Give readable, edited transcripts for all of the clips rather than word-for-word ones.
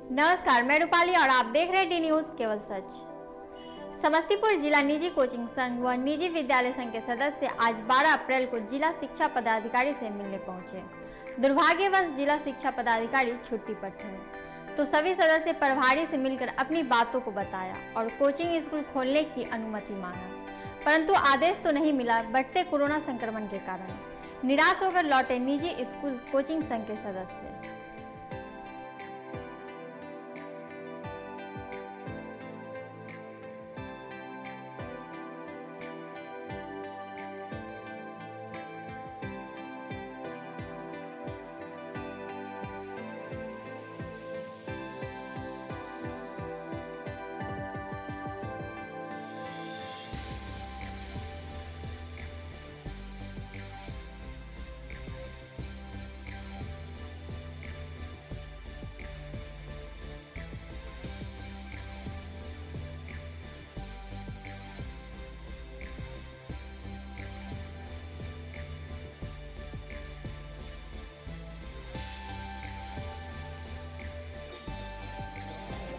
नमस्कार, मैं रूपाली और आप देख रहे हैं डी न्यूज केवल सच। समस्तीपुर जिला निजी कोचिंग संघ व निजी विद्यालय संघ के सदस्य आज 12 अप्रैल को जिला शिक्षा पदाधिकारी से मिलने पहुंचे। दुर्भाग्यवश जिला शिक्षा पदाधिकारी छुट्टी पर थे, तो सभी सदस्य प्रभारी से मिलकर अपनी बातों को बताया और कोचिंग स्कूल खोलने की अनुमति मांगा, परंतु आदेश तो नहीं मिला। बढ़ते कोरोना संक्रमण के कारण निराश होकर लौटे निजी स्कूल कोचिंग संघ के सदस्य।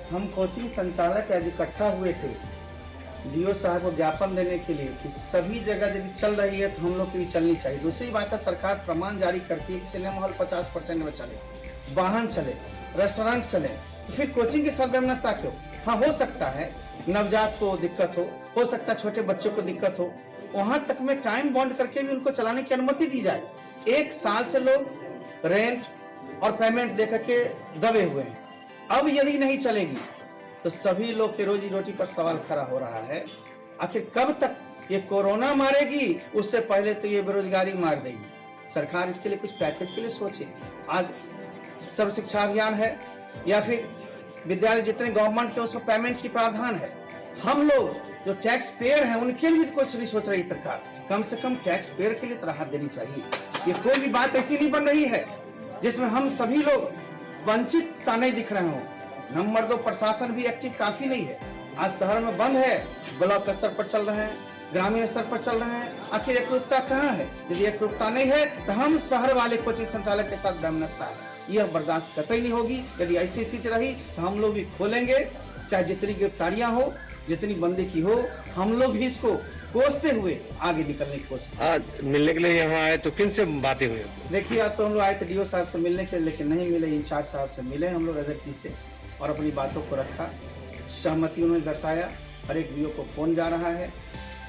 हम कोचिंग संचालक आज इकट्ठा हुए थे डीओ साहब को ज्ञापन देने के लिए कि सभी जगह यदि चल रही है तो हम लोग की भी चलनी चाहिए। दूसरी बात है, सरकार प्रमाण जारी करती है कि सिनेमा हॉल 50% में चले, वाहन चले, रेस्टोरेंट चले, तो फिर कोचिंग के साथ व्यवस्था क्यों? हाँ, हो सकता है नवजात को दिक्कत हो सकता है छोटे बच्चों को दिक्कत हो, वहां तक में टाइम बॉन्ड करके भी उनको चलाने की अनुमति दी जाए। 1 साल से लोग रेंट और पेमेंट दे करके दबे हुए हैं। अब यदि नहीं चलेगी तो सभी लोग के रोजी रोटी पर सवाल खड़ा हो रहा है। आखिर कब तक ये कोरोना मारेगी, उससे पहले तो ये बेरोजगारी मार देगी। सरकार इसके लिए कुछ पैकेज के लिए सोचे। आज सर्व शिक्षा अभियान है या फिर विद्यालय जितने गवर्नमेंट के उसमें पेमेंट की प्रावधान है। हम लोग जो टैक्स पेयर हैं उनके लिए भी कुछ नहीं सोच रही सरकार। कम से कम टैक्स पेयर के लिए तो राहत देनी चाहिए। ये कोई भी बात ऐसी नहीं बन रही है जिसमें हम सभी लोग वंचित सा नहीं दिख रहे हो। नंबर 2, प्रशासन भी एक्टिव काफी नहीं है। आज शहर में बंद है, ब्लॉक स्तर पर चल रहे हैं, ग्रामीण स्तर पर चल रहे हैं। आखिर एकरूपता कहाँ है? यदि एकरूपता नहीं है तो हम शहर वाले कोचिंग संचालक के साथ वैमनस्यता है, यह बर्दाश्त कतई नहीं होगी। यदि ऐसी स्थिति रही तो हम लोग भी खोलेंगे, चाहे जितनी गिरफ्तारियां हो, जितनी बंदी की हो, हम लोग भी इसको कोसते हुए आगे निकलने की कोशिश। आज मिलने के लिए यहाँ आए तो किन से बातें हुई? देखिए, आज तो हम लोग आए थे डीओ साहब से मिलने के लिए, लेकिन नहीं मिले। इंचार्ज साहब से मिले हम लोग रजत जी से और अपनी बातों को रखा, सहमति उन्होंने दर्शाया। हर एक डीओ को फोन जा रहा है,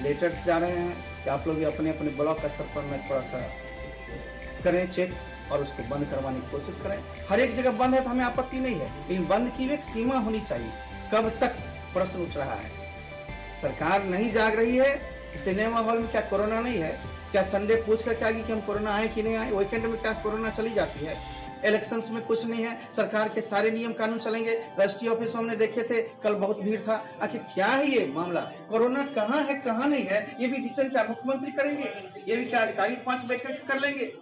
लेटर्स जा रहे हैं कि आप लोग अपने अपने ब्लॉक स्तर पर में थोड़ा सा करें चेक और उसको बंद करवाने की कोशिश करें। हर एक जगह बंद है तो हमें आपत्ति नहीं है, लेकिन बंद की एक सीमा होनी चाहिए। कब तक प्रश्न उठ रहा है। सरकार नहीं जाग रही है। सिनेमा हॉल में क्या कोरोना नहीं है? क्या संडे पूछ कर क्या कि हम कोरोना आए कि नहीं आए? वीकेंड में क्या कोरोना चली जाती है? इलेक्शंस में कुछ नहीं है, सरकार के सारे नियम कानून चलेंगे। रजिस्ट्री ऑफिस में हमने देखे थे, कल बहुत भीड़ था। आखिर क्या है ये मामला? कोरोना कहाँ है कहाँ नहीं है, ये भी डिसीजन क्या मुख्यमंत्री करेंगे? ये भी क्या अधिकारी 5 बैठक कर लेंगे?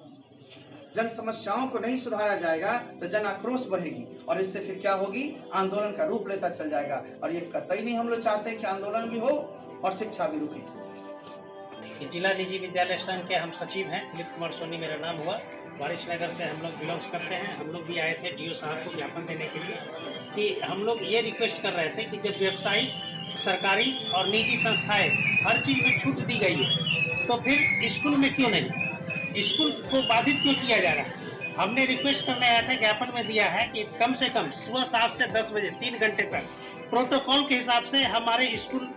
जन समस्याओं को नहीं सुधारा जाएगा तो जन आक्रोश बढ़ेगी और इससे फिर क्या होगी? आंदोलन का रूप लेता चल जाएगा। और ये कतई नहीं हम लोग चाहते कि आंदोलन भी हो और शिक्षा भी रुके। जिला निजी विद्यालय संघ के हम सचिव हैं, दिलीप कुमार सोनी मेरा नाम हुआ। वारिस नगर से हम लोग बिलोंग्स करते हैं। हम लोग भी आए थे डीओ साहब को ज्ञापन देने के लिए कि हम लोग ये रिक्वेस्ट कर रहे थे कि जब व्यवसायिक, सरकारी और निजी संस्थाएं हर चीज में छूट दी गई है तो फिर स्कूल में क्यों नहीं, स्कूल को बाधित क्यों किया जा रहा है? हमने रिक्वेस्ट करने आया था, ज्ञापन में दिया है कि कम से कम सुबह 7 से 10 बजे 3 घंटे तक प्रोटोकॉल के हिसाब से हमारे स्कूल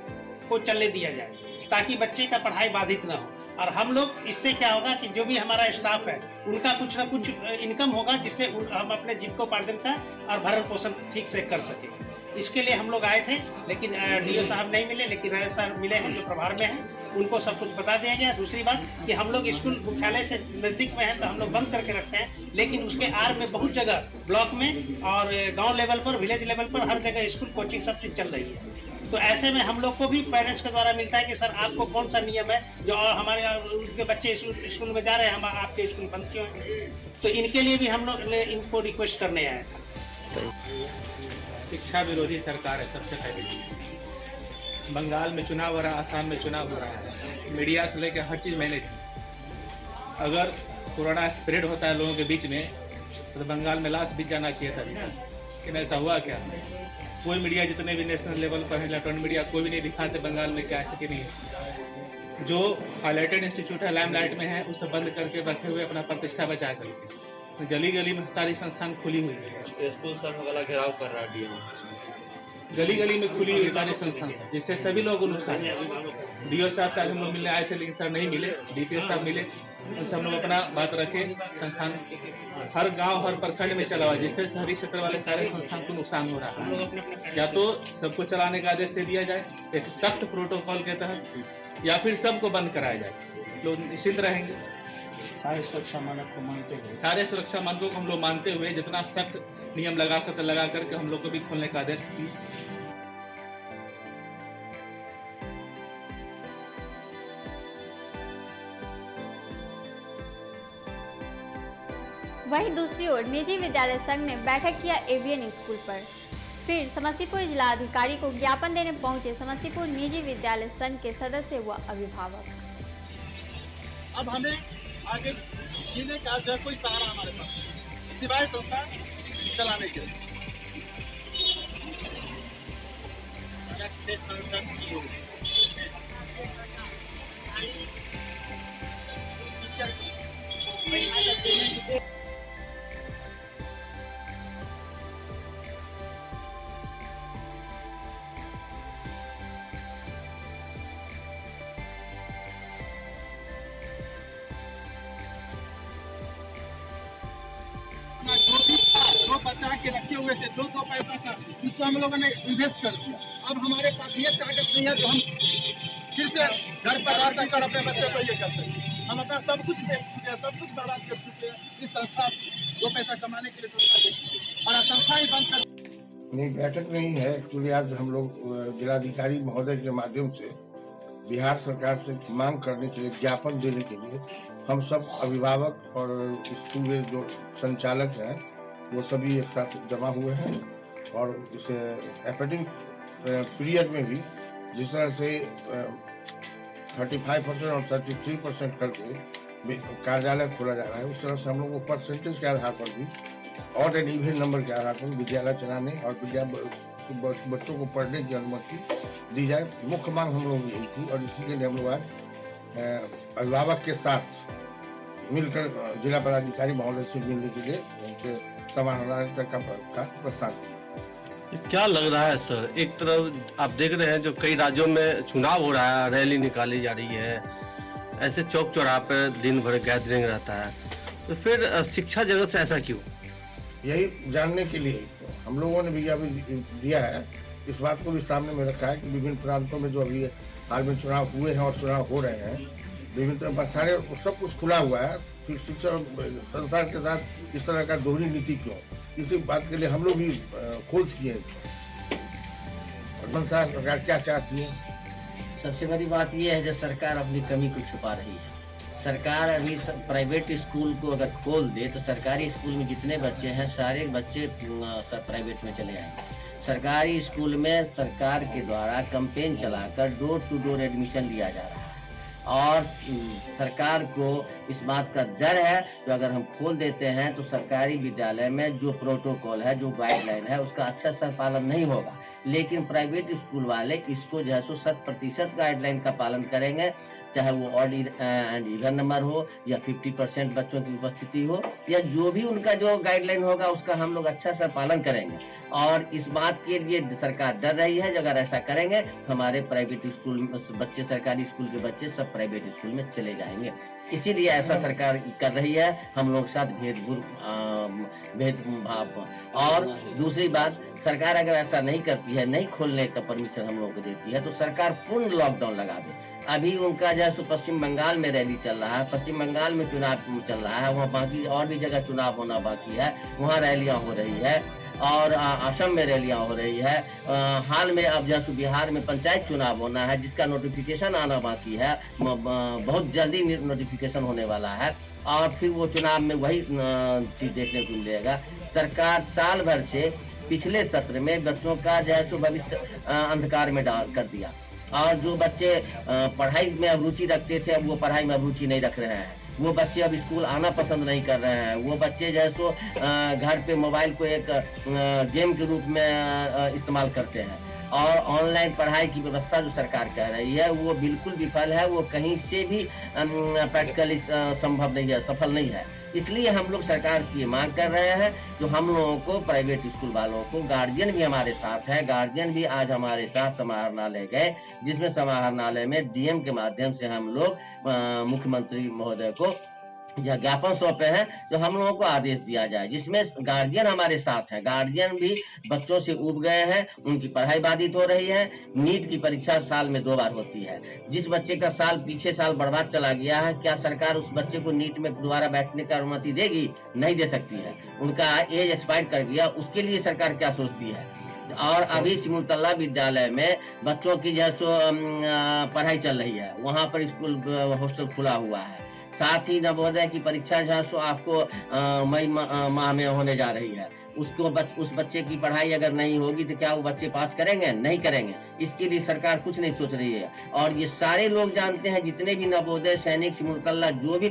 को चलने दिया जाए ताकि बच्चे का पढ़ाई बाधित ना हो। और हम लोग इससे क्या होगा कि जो भी हमारा स्टाफ है उनका कुछ ना कुछ इनकम होगा जिससे हम अपने जीविकोपार्जन का और भरण पोषण ठीक से कर सके। इसके लिए हम लोग आए थे, लेकिन डीओ साहब नहीं मिले, लेकिन रजत सर मिले हैं जो प्रभार में हैं, उनको सब कुछ बता दिया गया। दूसरी बात कि हम लोग स्कूल मुख्यालय से नजदीक में हैं तो हम लोग बंद करके रखते हैं, लेकिन उसके आर में बहुत जगह ब्लॉक में और गांव लेवल पर, विलेज लेवल पर हर जगह स्कूल कोचिंग सब चीज चल रही है। तो ऐसे में हम लोग को भी पेरेंट्स के द्वारा मिलता है कि सर आपको कौन सा नियम है जो हमारे उनके बच्चे स्कूल में जा रहे हैं, हम आपके स्कूल बंद क्यों है? तो इनके लिए भी हम लोग इनको रिक्वेस्ट करने आए थे। शिक्षा विरोधी सरकार है सबसे पहले। बंगाल में चुनाव हो रहा है, आसाम में चुनाव हो रहा है, मीडिया से लेकर हर चीज मैनेज है। अगर कोरोना स्प्रेड होता है लोगों के बीच में तो बंगाल में लाश बीत जाना चाहिए था। लेकिन ऐसा हुआ क्या? कोई मीडिया जितने भी नेशनल लेवल पर है, इलेक्ट्रॉनिक मीडिया, कोई भी नहीं दिखाते बंगाल में क्या स्थिति नहीं है। जो हाईलाइटेड इंस्टीट्यूट है, लाइमलाइट में है, उसे बंद करके रखे हुए अपना प्रतिष्ठा बचा करके गली गली में सारी संस्थान खुली हुई है। स्कूल सब वाला घेराव कर रहा है डीएम, गली गली में खुली हुई सारी संस्थान सब, जिससे सभी लोग नुकसान है। डीओ साहब से हम लोग मिलने आए थे, लेकिन सर नहीं मिले। डीपीओ साहब मिले, उनसे हम लोग अपना बात रखे। संस्थान हर गांव हर प्रखंड में चला हुआ है, जिससे शहरी क्षेत्र वाले सारे संस्थान को नुकसान हो रहा है। या तो सबको चलाने का आदेश दे दिया जाए एक सख्त प्रोटोकॉल के तहत, या फिर सबको बंद कराया जाए, लोग निश्चिंत रहेंगे। सारे सुरक्षा मानक को मानते हुए, सारे सुरक्षा मानकों को हम लोग मानते हुए जितना सख्त नियम लगा सकते लगा करके हम लोग को भी खोलने का आदेश दिए। वहीं दूसरी ओर निजी विद्यालय संघ ने बैठक किया एवीएन स्कूल पर। फिर समस्तीपुर जिलाधिकारी को ज्ञापन देने पहुंचे समस्तीपुर निजी विद्यालय संघ के सदस्य व अभिभावक। अब हमें आगे जीने का जो कोई सहारा हमारे पास सिवाय संस्था चलाने के जो बचा के रखे हुए थे जो पैसा था उसको हम लोगों ने इन्वेस्ट कर दिया। अब हमारे पास ये ताकत नहीं है जो हम फिर से घर पर रह सककर अपने बच्चे को ये कर सकें। हम अपना सब कुछ बेच चुके हैं, सब कुछ बर्बाद कर चुके हैं। इस संस्था दो पैसा कमाने के लिए संस्था दे और संस्था ही बंद कर नहीं, बैठक नहीं है। एक्चुअली आज हम लोग जिलाधिकारी महोदय के माध्यम से बिहार सरकार से मांग करने के लिए, ज्ञापन देने के लिए हम सब अभिभावक और स्कूल के जो संचालक हैं वो सभी एक साथ जमा हुए हैं। और इस एपेडिंग पीरियड में भी जिस तरह से 35% और 33% करके कार्यालय खोला जा रहा है, उस तरह से हम लोग को परसेंटेज के आधार पर भी ऑड एंड इवन नंबर के आधार पर विद्यालय चलाने और बच्चों को पढ़ने की अनुमति दी जाए। मुख्य मांग हम लोग यही थी और इसी के लिए हम लोग आज अभिभावक के साथ मिलकर जिला पदाधिकारी महोदय से मिलने के लिए उनके समाधान का प्रस्ताव किया। क्या लग रहा है सर, एक तरफ आप देख रहे हैं जो कई राज्यों में चुनाव हो रहा है, रैली निकाली जा रही है, ऐसे चौक चौराहे पर दिन भर गैदरिंग रहता है, तो फिर शिक्षा जगत से ऐसा क्यों? यही जानने के लिए हम लोगों ने विज्ञापन दिया है। इस बात को भी सामने में रखा है कि विभिन्न प्रांतों में जो अभी हाल में चुनाव हुए हैं और चुनाव हो रहे हैं, विभिन्न सारे सब कुछ खुला हुआ है। फिर शिक्षा संस्थान के साथ इस तरह का दोहरी नीति क्यों? इसी बात के लिए हम लोग भी खोज किए और सरकार क्या चाहती है। सबसे बड़ी बात यह है जो सरकार अपनी कमी को छुपा रही है। सरकार अभी प्राइवेट स्कूल को अगर खोल दे तो सरकारी स्कूल में जितने बच्चे हैं सारे बच्चे प्राइवेट में चले आएंगे। सरकारी स्कूल में सरकार के द्वारा कैंपेन चलाकर डोर टू डोर एडमिशन लिया जा रहा है और सरकार को इस बात का डर है कि अगर हम खोल देते हैं तो सरकारी विद्यालय में जो प्रोटोकॉल है, जो गाइडलाइन है, उसका अच्छा से पालन नहीं होगा। लेकिन प्राइवेट स्कूल वाले इसको जो है 100% गाइडलाइन का पालन करेंगे, चाहे वो ऑड एंड इवन नंबर हो या 50% बच्चों की उपस्थिति हो या जो भी उनका जो गाइडलाइन होगा उसका हम लोग अच्छा से पालन करेंगे। और इस बात के लिए सरकार डर रही है कि अगर ऐसा करेंगे तो हमारे प्राइवेट स्कूल बच्चे, सरकारी स्कूल के बच्चे सब प्राइवेट स्कूल में चले जाएंगे। इसीलिए ऐसा सरकार कर रही है हम लोग के साथ भेदभाव। और दूसरी बात, सरकार अगर ऐसा नहीं करती है, नहीं खोलने का परमिशन हम लोग को देती है, तो सरकार पूर्ण लॉकडाउन लगा दे। अभी उनका जैसे पश्चिम बंगाल में रैली चल रहा है, पश्चिम बंगाल में चुनाव चल रहा है, वहाँ बाकी और भी जगह चुनाव होना बाकी है, वहाँ रैलियाँ हो रही है और असम में रैलियाँ हो रही है। हाल में अब जैसे बिहार में पंचायत चुनाव होना है जिसका नोटिफिकेशन आना बाकी है, बहुत जल्दी नोटिफिकेशन होने वाला है और फिर वो चुनाव में वही चीज देखने को मिलेगा। सरकार साल भर से पिछले सत्र में बच्चों का जो है सो भविष्य अंधकार में डाल कर दिया और जो बच्चे पढ़ाई में अब रुचि रखते थे अब वो पढ़ाई में अब रुचि नहीं रख रहे हैं। वो बच्चे अब स्कूल आना पसंद नहीं कर रहे हैं। वो बच्चे जो है सो घर पे मोबाइल को एक गेम के रूप में इस्तेमाल करते हैं। और ऑनलाइन पढ़ाई की व्यवस्था जो सरकार कह रही है वो बिल्कुल विफल है, वो कहीं से भी प्रैक्टिकली संभव नहीं है, सफल नहीं है। इसलिए हम लोग सरकार की मांग कर रहे हैं जो हम लोगों को प्राइवेट स्कूल वालों को, गार्जियन भी हमारे साथ है, गार्जियन भी आज हमारे साथ समाहरणालय गए, जिसमें समाहरणालय में डीएम के माध्यम से हम लोग मुख्यमंत्री महोदय को यह ज्ञापन सौंपे हैं जो हम लोगों को आदेश दिया जाए, जिसमें गार्जियन हमारे साथ हैं। गार्जियन भी बच्चों से उब गए हैं, उनकी पढ़ाई बाधित हो रही है। नीट की परीक्षा साल में 2 बार होती है। जिस बच्चे का साल पीछे साल बर्बाद चला गया है, क्या सरकार उस बच्चे को नीट में दोबारा बैठने का अनुमति देगी? नहीं दे सकती है। उनका एज एक्सपायर कर गया, उसके लिए सरकार क्या सोचती है? और अभी सिमुलतला विद्यालय में बच्चों की जो पढ़ाई चल रही है, वहाँ पर स्कूल हॉस्टल खुला हुआ है। साथ ही नवोदय की परीक्षा जो है सो आपको मई माह में होने जा रही है। उस बच्चे की पढ़ाई अगर नहीं होगी तो क्या वो बच्चे पास करेंगे? नहीं करेंगे। इसके लिए सरकार कुछ नहीं सोच रही है। और ये सारे लोग जानते हैं, जितने भी नवोदय, सैनिक, सिमुलतला जो भी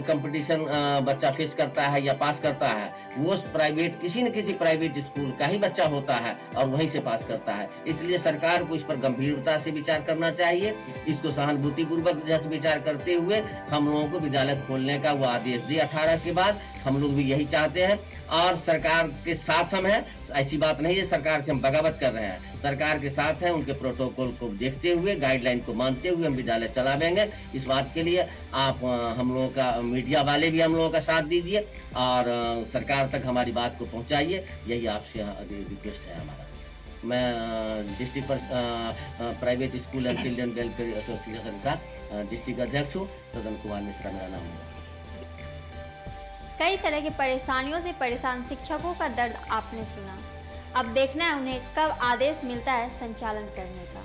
कंपटीशन बच्चा फेस करता है या पास करता है, वो प्राइवेट, किसी न किसी प्राइवेट स्कूल का ही बच्चा होता है और वहीं से पास करता है। इसलिए सरकार को इस पर गंभीरता से विचार करना चाहिए। इसको सहानुभूतिपूर्वक जैसे विचार करते हुए हम लोगों को विद्यालय खोलने का वो आदेश दिए 18 के बाद। हम लोग भी यही चाहते हैं और सरकार के साथ हम हैं। ऐसी बात नहीं है सरकार से हम बगावत कर रहे हैं, सरकार के साथ हैं। उनके प्रोटोकॉल को देखते हुए, गाइडलाइन को मानते हुए हम विद्यालय चला देंगे। इस बात के लिए आप हम लोगों का, मीडिया वाले भी हम लोगों का साथ दीजिए और सरकार तक हमारी बात को पहुंचाइए। यही आपसे रिक्वेस्ट है हमारा। मैं district private school and children welfare association का डिस्ट्रिक्ट अध्यक्ष हूँ। सदन कुमार मिश्रा मेरा नाम है। कई तरह की परेशानियों से परेशान शिक्षकों का दर्द आपने सुना। अब देखना है उन्हें कब आदेश मिलता है संचालन करने का।